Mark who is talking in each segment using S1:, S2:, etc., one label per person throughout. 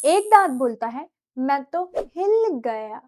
S1: एक दांत बोलता है मैं तो हिल गया,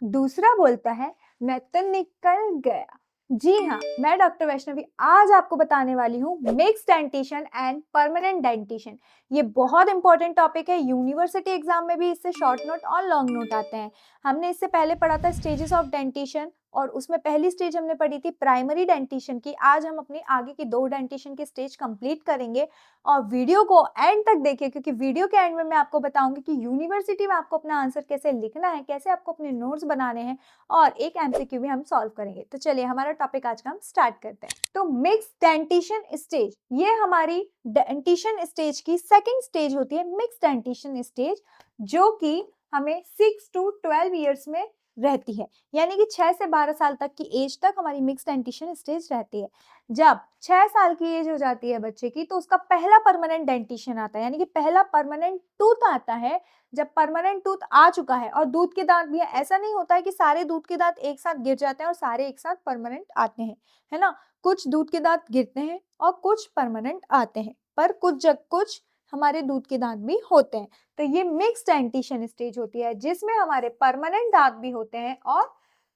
S1: दूसरा बोलता है मैं तो निकल गया। जी हाँ, मैं डॉक्टर वैष्णवी आज आपको बताने वाली हूँ mix dentition and permanent dentition. ये बहुत इंपॉर्टेंट टॉपिक है, यूनिवर्सिटी एग्जाम में भी इससे शॉर्ट नोट और लॉन्ग नोट आते हैं। हमने इससे पहले पढ़ा था स्टेजेस ऑफ डेंटिशन और उसमें पहली स्टेज हमने पढ़ी थी प्राइमरी डेंटिशन की। आज हम अपनी आगे की 2 डेंटिशन की स्टेज कंप्लीट करेंगे और वीडियो को एंड तक देखिए, क्योंकि वीडियो के एंड में मैं आपको बताऊंगी कि यूनिवर्सिटी में आपको अपना आंसर कैसे लिखना है, कैसे आपको अपने नोट्स बनाने हैं और एक एमसीक्यू भी हम सॉल्व करेंगे। तो चलिए हमारा टॉपिक आज का हम स्टार्ट करते हैं। तो मिक्स डेंटिशन स्टेज, ये हमारी डेंटिशन स्टेज की सेकंड स्टेज होती है, मिक्स डेंटिशन स्टेज, जो कि हमें 6 to 12 ईयर्स में रहती है। यानी कि 6 से 12 साल तक की एज तक हमारी मिक्स डेंटिशन स्टेज रहती है। जब 6 साल की एज हो जाती है बच्चे की, तो उसका पहला परमानेंट डेंटिशन आता है, यानी कि पहला परमानेंट टूथ आता है। जब परमानेंट टूथ आ चुका है और दूध के दांत भी है, ऐसा नहीं होता है कि सारे दूध के दांत एक साथ गिर जाते हैं और सारे एक साथ परमानेंट आते हैं, है ना। कुछ दूध के दांत गिरते हैं और कुछ परमानेंट आते हैं, पर कुछ हमारे दूध के दांत भी होते हैं। तो ये मिक्स डेंटिशन स्टेज होती है, जिसमें हमारे परमानेंट दांत भी होते हैं और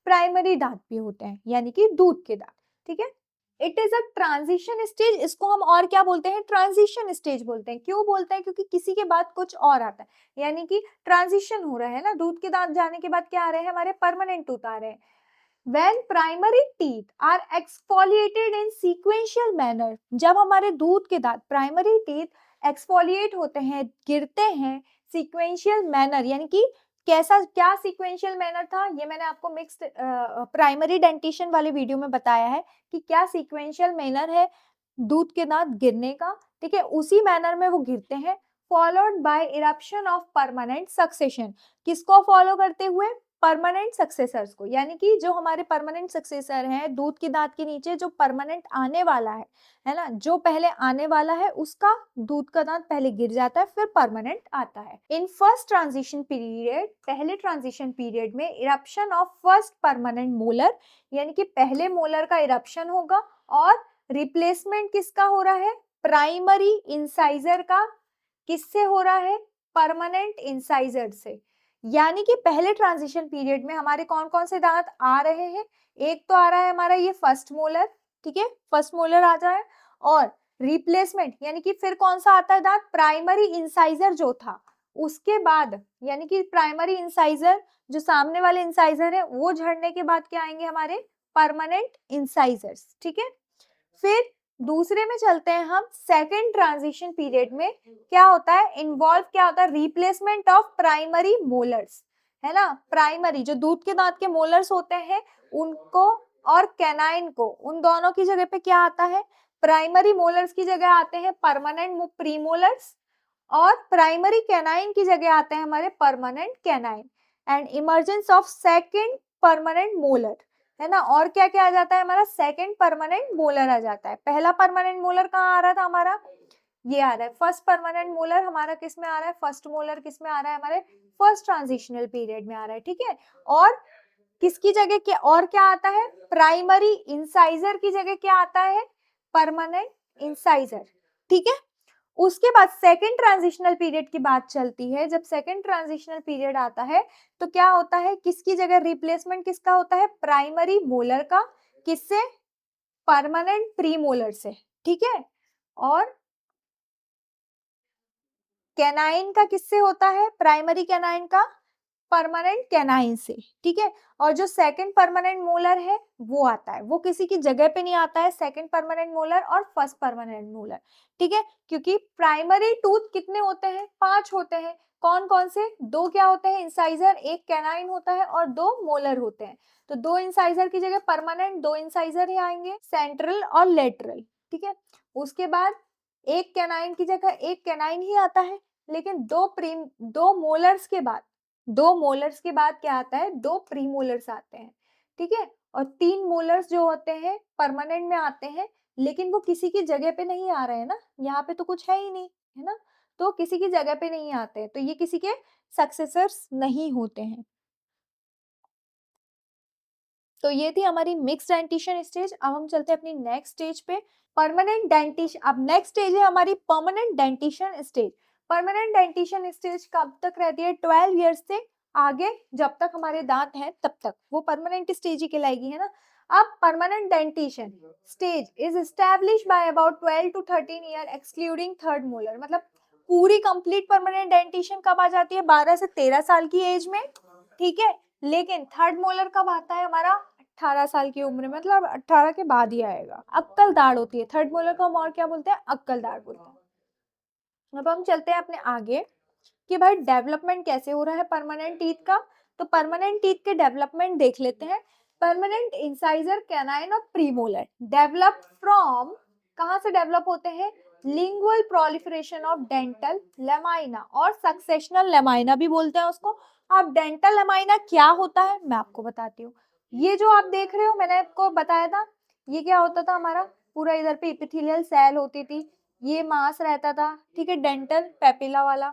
S1: प्राइमरी दांत भी होते हैं, यानी कि दूध के दांत। ठीक है, it is a transition stage. इसको हम और क्या बोलते हैं? ट्रांजिशन स्टेज बोलते हैं। क्यों बोलते हैं? क्योंकि किसी के बाद कुछ और आता है, यानी कि ट्रांजिशन हो रहा है ना। दूध के दांत जाने के बाद क्या आ रहे हैं? हमारे परमानेंट टूथ आ रहे हैं। When primary teeth are exfoliated in sequential manner, जब हमारे दूध के दांत प्राइमरी टीथ एक्सफोलिएट होते हैं, गिरते हैं सीक्वेंशियल मैनर, यानी कि कैसा, क्या सीक्वेंशियल मैनर था, ये मैंने आपको मिक्स्ड प्राइमरी डेंटिशन वाले वीडियो में बताया है कि क्या सीक्वेंशियल मैनर है दूध के दांत गिरने का। ठीक है, उसी मैनर में वो गिरते हैं, followed by eruption of permanent succession. किसको फॉलो करते हुए? परमानेंट सक्सेसर्स को, यानी कि जो हमारे परमानेंट सक्सेसर हैं, दूध के दांत के नीचे जो परमानेंट आने वाला है ना, जो पहले आने वाला है उसका दूध का दांत पहले गिर जाता है, फिर परमानेंट आता है। इन फर्स्ट ट्रांजिशन पीरियड, पहले ट्रांजिशन पीरियड में eruption of first permanent molar, यानी कि पहले मोलर का इरप्शन होगा और रिप्लेसमेंट किसका हो रहा है? प्राइमरी इंसाइजर का। किससे हो रहा है? परमानेंट इंसाइजर से। यानी कि पहले ट्रांजिशन पीरियड में हमारे कौन कौन से दांत आ रहे हैं? एक तो आ रहा है हमारा ये फर्स्ट मोलर, ठीक है, फर्स्ट मोलर आ रहा है, और रिप्लेसमेंट यानी कि फिर कौन सा आता है दांत? प्राइमरी इंसाइजर जो था उसके बाद, यानी कि प्राइमरी इंसाइजर, जो सामने वाले इंसाइजर है वो झड़ने के बाद क्या आएंगे? हमारे परमानेंट इंसाइजर्स। ठीक है, फिर दूसरे में चलते हैं हम, सेकंड ट्रांजिशन पीरियड में क्या होता है? इन्वॉल्व क्या होता है? रिप्लेसमेंट ऑफ प्राइमरी मोलर्स, है ना। प्राइमरी जो दूध के दांत के मोलर्स होते हैं उनको और कैनाइन को, उन दोनों की जगह पे क्या आता है? प्राइमरी मोलर्स की जगह आते हैं परमानेंट प्रीमोलर्स, और प्राइमरी कैनाइन की जगह आते हैं हमारे permanent canine, and emergence of second permanent molar, है ना। और क्या क्या आ जाता है? हमारा सेकंड परमानेंट मोलर आ जाता है। पहला परमानेंट मोलर कहाँ आ रहा था हमारा? ये आ रहा है फर्स्ट परमानेंट मोलर, हमारा किस में आ रहा है? फर्स्ट मोलर किस में आ रहा है? हमारे फर्स्ट ट्रांजिशनल पीरियड में आ रहा है। ठीक है, और किसकी जगह क्या, और क्या आता है? प्राइमरी इंसाइजर की जगह क्या आता है? Permanent incisor. ठीक है, उसके बाद सेकंड ट्रांजिशनल पीरियड की बात चलती है। जब सेकंड ट्रांजिशनल पीरियड आता है तो क्या होता है? किसकी जगह रिप्लेसमेंट किसका होता है? प्राइमरी मोलर का। किससे? परमानेंट प्रीमोलर से। ठीक है, और कैनाइन का किससे होता है? प्राइमरी कैनाइन का परमानेंट कैनाइन से। ठीक है, और जो सेकंड परमानेंट मोलर है वो आता है, वो किसी की जगह पे नहीं आता है, सेकंड परमानेंट मोलर और फर्स्ट परमानेंट मोलर। ठीक है, क्योंकि प्राइमरी टूथ कितने होते हैं? 5 होते हैं। कौन कौन से? 2 क्या होते हैं? इंसाइजर, एक कैनाइन होता है और 2 मोलर होते हैं। तो 2 इंसाइजर की जगह परमानेंट 2 इंसाइजर ही आएंगे, सेंट्रल और लेटरल। ठीक है, उसके बाद एक कैनाइन की जगह एक कैनाइन ही आता है, लेकिन 2 मोलर्स के बाद, 2 मोलर्स के बाद क्या आता है? 2 प्रीमोलर्स आते हैं। ठीक है, और 3 मोलर्स जो होते हैं परमानेंट में आते हैं, लेकिन वो किसी की जगह पे नहीं आ रहे हैं ना, यहाँ पे तो कुछ है ही नहीं, है ना, तो किसी की जगह पे नहीं आते हैं, तो ये किसी के सक्सेसर्स नहीं होते हैं। तो ये थी हमारी मिक्स डेंटिशन स्टेज। अब हम चलते हैं अपनी नेक्स्ट स्टेज पे, परमानेंट डेंटिशन। अब नेक्स्ट स्टेज है हमारी permanent dentition stage. Permanent dentition stage कब तक रहती है? 12 ईयर्स से आगे, जब तक हमारे दांत हैं तब तक वो परमानेंट स्टेज ही कहलाएगी, है ना। अब permanent dentition stage is establish by about 12 to 13 year excluding third molar. मतलब पूरी कंप्लीट परमानेंट डेंटिशन कब आ जाती है? 12 से 13 साल की एज में, ठीक है। लेकिन थर्ड मोलर कब आता है हमारा? 18 साल की उम्र में, मतलब 18 के बाद ही आएगा। अक्कल दाढ़ होती है थर्ड मोलर को, हम और क्या बोलते हैं? अक्कल दाढ़ बोलते हैं। अब हम चलते हैं अपने आगे कि भाई डेवलपमेंट कैसे हो रहा है परमानेंट टीथ का। तो परमानेंट टीथ के डेवलपमेंट देख लेते हैं। परमानेंट इंसाइजर, कैनाइन और प्रीमोलर डेवलप फ्रॉम, कहां से डेवलप होते हैं? Lingual proliferation of dental lamina, और सक्सेशनल लेमाइना भी बोलते हैं उसको। अब डेंटल लेमाइना क्या होता है मैं आपको बताती हूँ। ये जो आप देख रहे हो, मैंने आपको बताया था, ये क्या होता था हमारा? पूरा इधर पे इपिथेलियल सेल होती थी, ये मांस रहता था, ठीक है, डेंटल पेपिला वाला।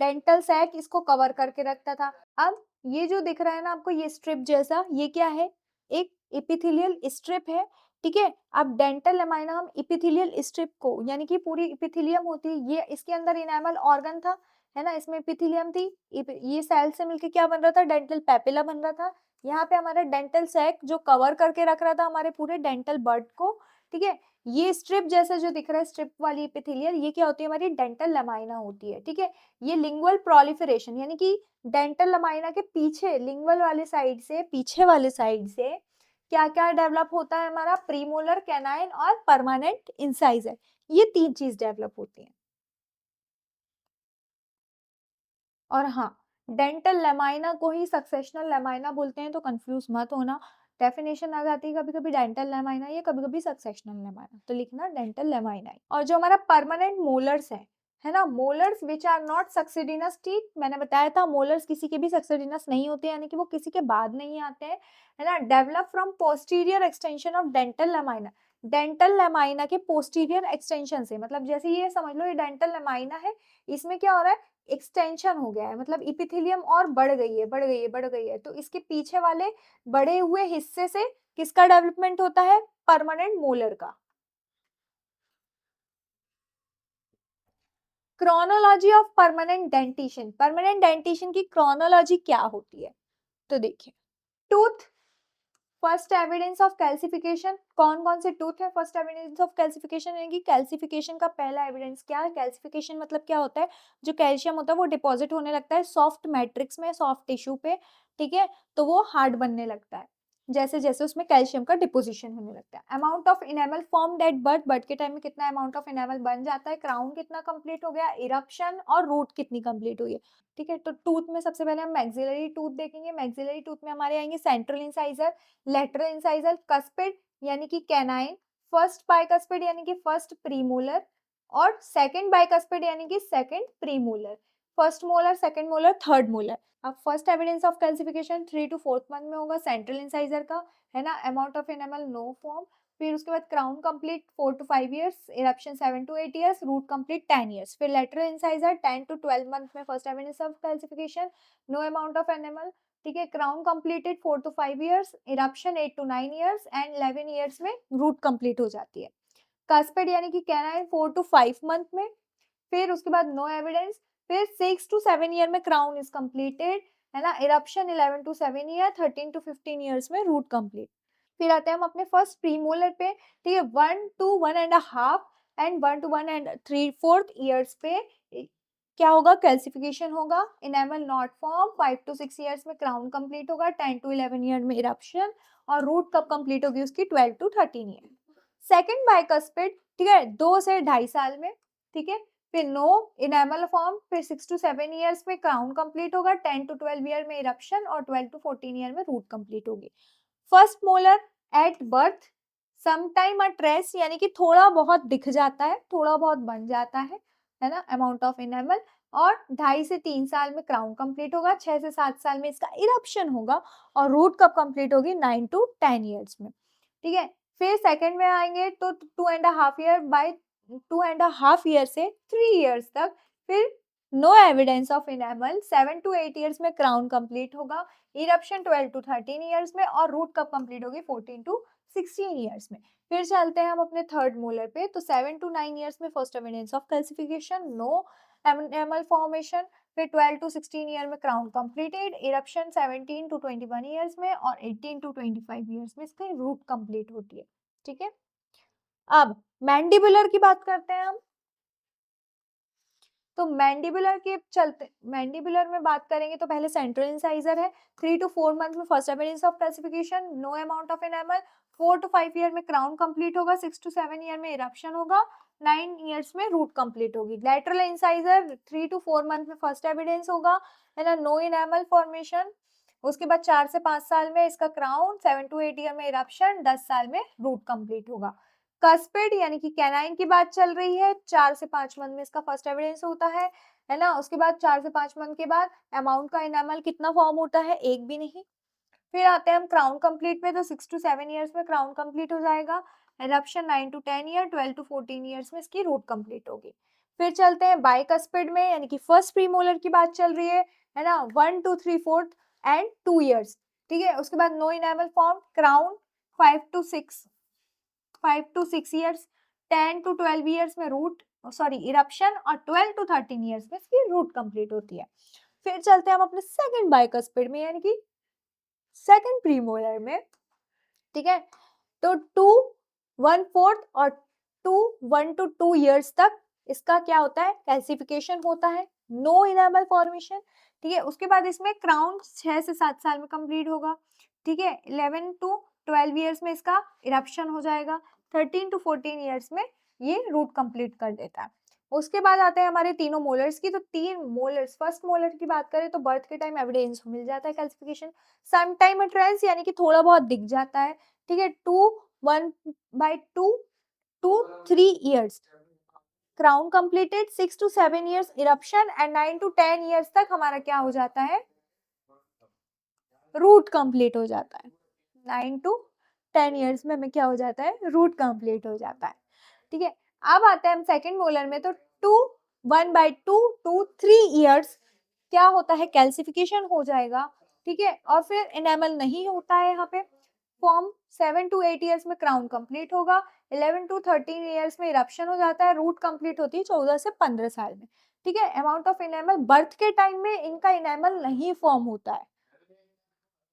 S1: डेंटल सैक इसको कवर करके रखता था। अब ये जो दिख रहा है ना आपको, ये स्ट्रिप जैसा, ये क्या है? एक एपिथेलियल स्ट्रिप है, ठीक है। अब डेंटल लेमाइना हम एपिथेलियल स्ट्रिप को, यानी कि पूरी एपिथेलियम होती है, ये इसके अंदर इनेमल ऑर्गन था, है ना, इसमें एपिथेलियम थी, ये सेल से मिलके क्या बन रहा था? डेंटल पेपिला बन रहा था। यहाँ पे हमारा डेंटल सैक जो कवर करके रख रहा था हमारे पूरे डेंटल बड को, ठीक है। ये स्ट्रिप जैसा जो दिख रहा है, स्ट्रिप वाली एपिथेलियल, ये क्या होती है? हमारी डेंटल लेमाइना होती है, ठीक है। ये लिंगुअल प्रोलिफरेशन, यानी कि डेंटल लमाइना के पीछे, लिंगुअल वाले साइड से, पीछे वाले साइड से क्या क्या डेवलप होता है हमारा? प्रीमोलर, कैनाइन और परमानेंट इंसाइजर, ये तीन चीज डेवलप होती है। और हाँ, डेंटल लेमाइना को ही सक्सेशनल लेमाइना बोलते हैं, तो कंफ्यूज मत होना। डेफिनेशन आ जाती है कभी कभी डेंटल लेमाइना, ये कभी कभी सक्सेशनल लेमाइना, तो लिखना डेंटल लेमाइना। और जो हमारा परमानेंट मोलर्स है ना, molars which are not succedaneous teeth, मैंने बताया था मोलर्स किसी के भी सक्सीडिनस नहीं होते, यानी कि वो किसी के बाद नहीं आते हैं, है ना। Develop from posterior extension of dental lamina, dental lamina के पोस्टीरियर एक्सटेंशन से, मतलब जैसे ये समझ लो, ये डेंटल लेमाइना है, इसमें क्या हो रहा है? एक्सटेंशन हो गया है, मतलब इपिथेलियम और बढ़ गई है, बढ़ गई है, बढ़ गई है, तो इसके पीछे वाले बड़े हुए हिस्से से किसका डेवलपमेंट होता है? परमानेंट मोलर का। क्रोनोलॉजी ऑफ परमानेंट डेंटिशन की क्रोनोलॉजी क्या होती है? तो देखिए, tooth first evidence of calcification, कौन कौन से टूथ है? फर्स्ट एविडेंस ऑफ कैल्सिफिकेशन, यानी कि कैल्सिफिकेशन का पहला एविडेंस क्या है? कैल्सिफिकेशन मतलब क्या होता है? जो कैल्शियम होता है वो डिपॉजिट होने लगता है सॉफ्ट मैट्रिक्स में, सॉफ्ट टिश्यू पे, ठीक है, तो वो हार्ड बनने लगता है जैसे जैसे उसमें कैल्शियम का डिपोजिशन होने लगता है। Amount of enamel form at birth, birth के टाइम में कितना अमाउंट ऑफ इनेमल बन जाता है, क्राउन कितना कंप्लीट हो गया, इरप्शन और रूट कितनी कंप्लीट हुई है, ठीक है। तो टूथ में सबसे पहले हम मैक्सिलरी टूथ देखेंगे। मैक्सिलरी टूथ में हमारे आएंगे central incisor, lateral incisor, cuspid यानी कि कैनाइन, फर्स्ट बाइकस्पिड यानी कि फर्स्ट प्रीमोलर, और सेकंड बाइकस्पिड यानी कि second premolar, first molar, second molar, third molar. अब first evidence of calcification 3 to 4th month में होगा सेंट्रल इंसाइजर का, है ना। Amount of enamel no form, फिर उसके बाद crown complete 4 to 5 years, eruption 7 to 8 years, root complete 10 years, फिर लेटरल इंसाइजर 10 to 12 मंथ में first evidence of calcification, no amount of enamel, ठीक है। Crown completed 4 to 5 years, eruption 8 to 9 years and 11 years में root complete हो जाती है। कास्पेड यानी कि कैनाइन 4 to 5 मंथ में, फिर उसके बाद नो एविडेंस, फिर 6 to 7 ईयर में क्राउन इज कंप्लीटेड, है ना। Eruption 11 to 7 year, 13 to 15 years में रूट कंप्लीट। फिर आते हैं हम अपने फर्स्ट प्रीमोलर पे, ठीक है, 1 to 1.5 एंड 1 to 1.3/4 इयर्स पे क्या होगा? कैल्सिफिकेशन होगा, enamel not form, 5 to 6 years में क्राउन कंप्लीट होगा, 10 to 11 ईयर में इरप्शन, और रूट कब कंप्लीट होगी उसकी? 12 to 13 ईयर। सेकंड बाइकस्पिड, ठीक है, 2 से 2.5 साल में, ठीक है, फिर नो इनेमल फॉर्म, फिर 6 to 7 इयर्स में क्राउन कंप्लीट होगा, 10 to 12 ईयर में इरप्शन, और 12 to 14 ईयर में रूट कंप्लीट होगी। First molar at birth, sometime a trace यानी कि थोड़ा बहुत दिख जाता है, थोड़ा बहुत बन जाता है ना, अमाउंट ऑफ इनेमल, और 2.5 से 3 साल में क्राउन कंप्लीट होगा, 6 से 7 साल में इसका इरप्शन होगा, और रूट कब कंप्लीट होगी? 9 to 10 इयर्स में, ठीक है। फिर सेकंड में आएंगे तो 2.5 ईयर, बाय 2.5 ईयर से 3 इयर्स तक, फिर no evidence of enamel, 7 to 8 years में क्राउन कंप्लीट होगा, इरप्शन 12 to 13 इयर्स में, और रूट कब कंप्लीट होगी? 14 to 16 इयर्स में। फिर चलते हैं हम अपने थर्ड मोलर पे, तो 7 to 9 इयर्स में first evidence of calcification, no enamel formation, फिर 12 to 16 ईयर में crown completed, eruption 17 to 21 years में और 18 to 25 ईयर्स में इसकी रूट कंप्लीट होती है। ठीक है, अब मैंडिबुलर की बात करते हैं हम। तो मैंडिबुलर के चलते, मैंडिबुलर में बात करेंगे तो पहले सेंट्रल इंसाइजर है, 3 to 4 मंथ में first appearance of classification, no amount of enamel, 4 to 5 year में क्राउन कंप्लीट होगा, 6 to 7 ईयर में इरप्शन होगा, 9 ईयर्स में रूट कंप्लीट होगी। लैटरल इंसाइजर 3 to 4 मंथ में फर्स्ट एविडेंस होगा, है ना, नो इनेमल फॉर्मेशन, उसके बाद 4 से 5 साल में इसका क्राउन, 7 to 8 ईयर में इरप्शन, 10 साल में रूट कंप्लीट होगा। कस्पिड यानी कि कैनाइन की बात चल रही है, 4 से 5 मंथ में इसका फर्स्ट एविडेंस होता है ना, उसके बाद 4 से 5 मंथ के बाद अमाउंट का इनेमल कितना फॉर्म होता है, एक भी नहीं। फिर आते हैं हम क्राउन कंप्लीट पे, तो 6 to 7 ईयर्स में क्राउन कंप्लीट हो जाएगा, eruption 9 to 10 year, 12 to 14 years में इसकी रूट कंप्लीट होगी। फिर चलते हैं बाइकस्पिड में, यानी कि फर्स्ट प्रीमोलर की बात चल रही है ना, 1 to 3/4 एंड 2 ईयर्स। ठीक है, उसके बाद no enamel form, crown 5 to 6 years, 10 to 12 years में रूट इरप्शन, और 12 to 13 ईयर्स में इसकी रूट कंप्लीट होती है। फिर चलते हैं हम अपने सेकंड बाइकस्पिड में, यानी कि सेकंड प्रीमोलर में। ठीक है, तो 2/1/4 और 1 to 2 ईयर्स तक इसका क्या होता है, कैल्सिफिकेशन होता है, नो इनेमल फॉर्मेशन। ठीक है, उसके बाद इसमें क्राउन 6 से 7 साल में कंप्लीट होगा। ठीक है, 11 to 12 ईयर्स में इसका इरप्शन हो जाएगा, 13 to 14 ईयर्स में ये रूट कंप्लीट कर देता है। उसके बाद आते हैं हमारे तीनों मोलर्स की, तो 3 मोलर्स, फर्स्ट मोलर की बात करें तो बर्थ के टाइम एविडेंस मिल जाता है कैल्सिफिकेशन, सम टाइम ट्रेंस यानी कि थोड़ा बहुत दिख जाता है। ठीक है, 1/2 to 3 years crown completed, 6 to 7 years eruption, and 9 to 10 years तक हमारा क्या हो जाता है, रूट कंप्लीट हो जाता है। 9 to 10 ईयर्स में हमें क्या हो जाता है, रूट कंप्लीट हो जाता है। ठीक है, अब आते हैं हम सेकंड मोलर में, तो 1/2 to 3 ईयर्स क्या होता है, कैल्सिफिकेशन हो जाएगा। ठीक है, और फिर एनेमल नहीं होता है यहाँ पे, फॉर्म 7 to 8 ईयर्स में क्राउन कंप्लीट होगा, 11 to 13 ईयर्स में इरप्शन हो जाता है, रूट कंप्लीट होती है 14 से 15 साल में। ठीक है, अमाउंट ऑफ इनेमल, बर्थ के टाइम में इनका इनेमल नहीं फॉर्म होता है।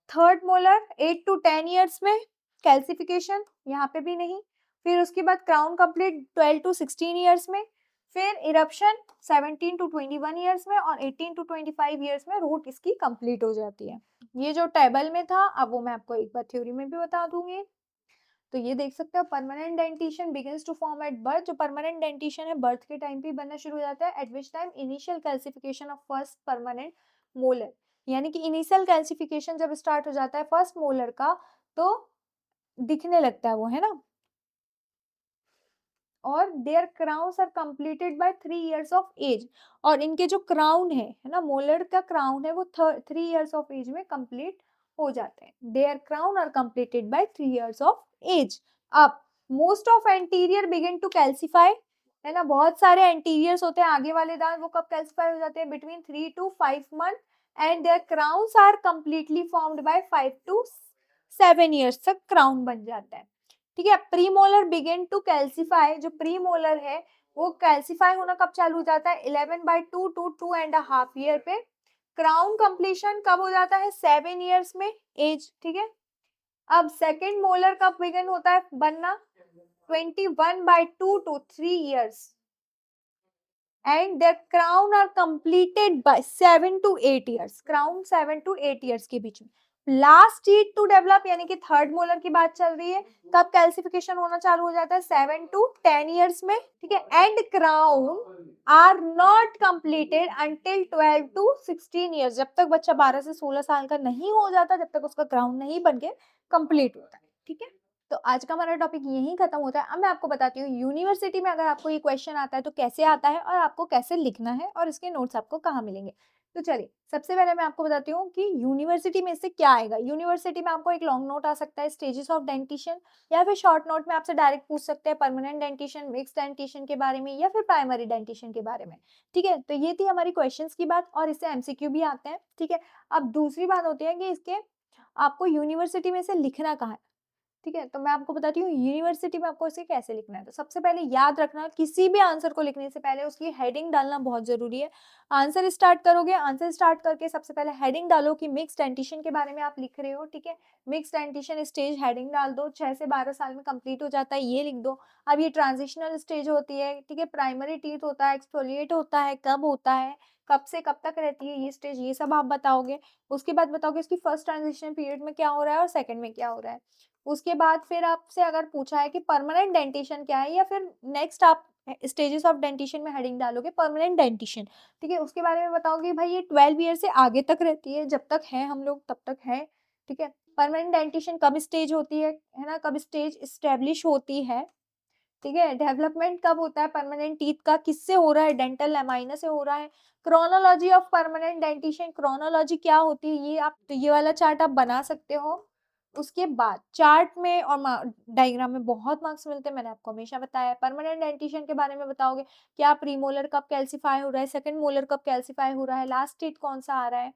S1: थर्ड मोलर 8 to 10 ईयर्स में कैल्सिफिकेशन, यहाँ पे भी नहीं। फिर उसके बाद क्राउन कंप्लीट 12 to 16 ईयर्स में, फिर इरप्शन 17 to 21 ईयर्स में, और 18 to 25 ईयर्स में रूट इसकी कंप्लीट हो जाती है। ये जो टेबल में था, अब वो मैं आपको एक बार थ्योरी में भी बता दूंगी। तो ये देख सकते हो, permanent dentition begins to form at birth, जो परमानेंट डेंटिशन है बर्थ के टाइम पे बनना शुरू हो जाता है, at which time initial calcification of first permanent molar, यानी कि इनिशियल कैल्सिफिकेशन जब स्टार्ट हो जाता है फर्स्ट मोलर का, तो दिखने लगता है वो, है ना, और their crowns are completed by 3 years of age, और इनके जो क्राउन है ना, मोलर का क्राउन है वो 3 इयर्स ऑफ एज में कंप्लीट हो जाते हैं। Their crown are completed by 3 years of age. अब most of anterior begin to calcify, है ना, बहुत सारे एंटीरियर्स होते हैं आगे वाले दांत, वो कब कैल्सिफाई हो जाते हैं, between 3 to 5 month, and their crowns are completely formed by 5 to 7 years तक क्राउन बन जाता है। ठीक है, प्रीमोलर बिगिन टू कैल्सिफाई, जो प्रीमोलर है वो कैल्सिफाई होना कब चालू हो जाता है, 11/2 to 2.5 ईयर पे। क्राउन कंप्लीशन कब हो जाता है, 7 ईयर्स में एज। ठीक है, अब सेकेंड मोलर कब बिगिन होता है बनना, 21/2 to 3 years, and their crown are completed by 7 to 8 years, crown 7 to 8 years के बीच में। लास्ट टीथ टू डेवलप, यानी कि थर्ड मोलर की बात चल रही है, कब कैल्सिफिकेशन होना चालू हो जाता है, 7 to 10 ईयर्स में। ठीक है, and crown are not completed until 12 to 16 years, जब तक बच्चा 12 से 16 साल का नहीं हो जाता, जब तक उसका क्राउन नहीं बन के कंप्लीट होता है। ठीक है, तो आज का हमारा टॉपिक यहीं खत्म होता है। अब मैं आपको बताती हूँ यूनिवर्सिटी में अगर आपको ये क्वेश्चन आता है तो कैसे आता है, और आपको कैसे लिखना है, और इसके नोट्स आपको कहाँ मिलेंगे। तो चलिए, सबसे पहले मैं आपको बताती हूँ कि यूनिवर्सिटी में इससे क्या आएगा। यूनिवर्सिटी में आपको एक लॉन्ग नोट आ सकता है, स्टेजेस ऑफ डेंटिशन, या फिर शॉर्ट नोट में आपसे डायरेक्ट पूछ सकते हैं परमानेंट डेंटिशन, मिक्स डेंटिशन के बारे में, या फिर प्राइमरी डेंटिशन के बारे में। ठीक है, तो ये थी हमारी क्वेश्चन की बात, और इससे एमसीक्यू भी आते हैं। ठीक है, अब दूसरी बात होती है कि इसके आपको यूनिवर्सिटी में से लिखना कहाँ है। ठीक है? तो मैं आपको बताती हूँ यूनिवर्सिटी में आपको इसे कैसे लिखना है। तो सबसे पहले याद रखना, किसी भी आंसर को लिखने से पहले उसकी हेडिंग डालना बहुत ज़रूरी है। आंसर स्टार्ट करोगे, आंसर स्टार्ट करके सबसे पहले हेडिंग डालो कि मिक्स्ड डेंटिशन के बारे में आप लिख रहे हो, ठीक है? मिक्स्ड डेंटिशन स्टेज हेडिंग डाल दो, 6 से 12 साल में कंप्लीट हो जाता है, ये लिख दो। अब ये ट्रांजिशनल स्टेज होती है, ठीक है? प्राइमरी टीथ होता है, एक्सफोलिएट होता है, कब होता है, कब से कब तक रहती है ये स्टेज, ये सब आप बताओगे। उसके बाद बताओगे इसकी फर्स्ट ट्रांजिशन पीरियड में क्या हो रहा है और सेकंड में क्या हो रहा है। उसके बाद फिर आपसे अगर पूछा है कि परमानेंट डेंटिशन क्या है, या फिर नेक्स्ट आप स्टेजेस ऑफ डेंटिशन में हेडिंग डालोगे परमानेंट डेंटिशन, ठीक है? उसके बारे में बताओगे भाई ये 12 ईयर से आगे तक रहती है, जब तक है हम लोग तब तक है, ठीक है? परमानेंट डेंटिशन कब स्टेज होती है ना? कब स्टेज एस्टेब्लिश होती है, ठीक है? डेवलपमेंट कब होता है परमानेंट टीथ का, किससे हो रहा है, डेंटल लैमाइना से हो रहा है। Chronology of permanent dentition, chronology क्या होती है, ये आप ये वाला चार्ट आप बना सकते हो। उसके बाद चार्ट में और डायग्राम में बहुत मार्क्स मिलते हैं, मैंने आपको हमेशा बताया है। परमानेंट डेंटिशन के बारे में बताओगे क्या प्रीमोलर कब कैल्सिफाई हो रहा है, सेकंड मोलर कब कैल्सिफाई हो रहा है, लास्ट टीथ कौन सा आ रहा है,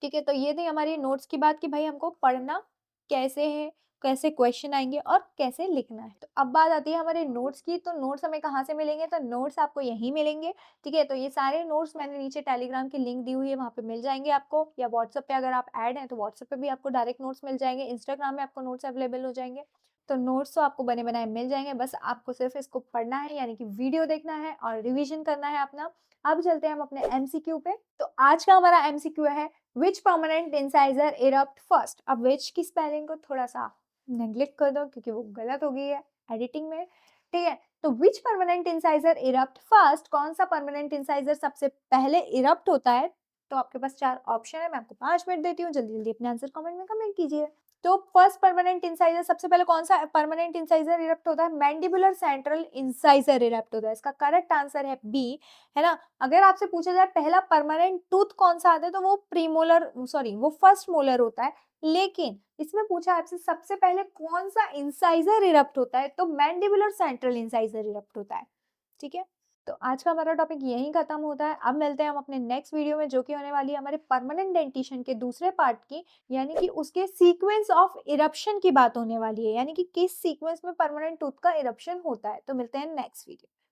S1: ठीक है? तो ये थी हमारी नोट्स की बात कि भाई हमको पढ़ना कैसे है, कैसे क्वेश्चन आएँगे और कैसे लिखना है। तो अब बात आती है हमारे नोट्स की, तो नोट्स हमें कहाँ से मिलेंगे? तो नोट्स आपको यहीं मिलेंगे, ठीक है? तो ये सारे नोट्स मैंने नीचे टेलीग्राम की लिंक दी हुई है, वहाँ पे मिल जाएँगे आपको, या व्हाट्सएप पे अगर आप ऐड हैं, तो व्हाट्सएप पे भी आपको डायरेक्ट नोट्स मिल जाएँगे, इंस्टाग्राम में आपको नोट्स अवेलेबल हो जाएँगे। तो नोट्स तो आपको बने-बनाए मिल जाएँगे, बस आपको सिर्फ़ इसको पढ़ना है, यानी कि वीडियो देखना है और रिवीजन करना है अपना। अब चलते हैं हम अपने एमसीक्यू पे। तो आज का हमारा एमसीक्यू है which permanent incisor erupt first. अब व्हिच की स्पेलिंग को थोड़ा-सा नेग्लेक्ट कर दो क्योंकि वो गलत हो गई है एडिटिंग में, ठीक है? तो which permanent incisor erupt first, कौन सा परमानेंट इंसाइजर सबसे पहले इरप्ट होता है? तो आपके पास 4 ऑप्शन है, मैं आपको 5 मिनट देती हूँ, जल्दी-जल्दी अपने आंसर कमेंट में कमेंट कीजिए। तो फर्स्ट परमानेंट इंसाइजर, सबसे पहले कौन सा परमानेंट इंसाइजर इरप्ट होता है? मैंडिबुलर सेंट्रल इंसाइजर इरप्ट होता है। इसका करेक्ट आंसर है बी, है ना? अगर आपसे पूछा जाए पहला परमानेंट टूथ कौन सा आता है, तो वो प्रीमोलर सॉरी वो फर्स्ट मोलर होता है। लेकिन इसमें पूछा आपसे सबसे पहले कौन सा इंसाइजर इरप्ट होता है, तो मैंडिबुलर सेंट्रल इंसाइजर इरप्ट होता है, ठीक है? तो आज का हमारा टॉपिक यहीं खत्म होता है। अब मिलते हैं हम अपने नेक्स्ट वीडियो में, जो कि होने वाली है हमारे परमानेंट डेंटिशन के दूसरे पार्ट की, यानी कि उसके सीक्वेंस ऑफ इरप्शन की बात होने वाली है, यानी कि किस सीक्वेंस में परमानेंट टूथ का इरप्शन होता है। तो मिलते हैं नेक्स्ट वीडियो।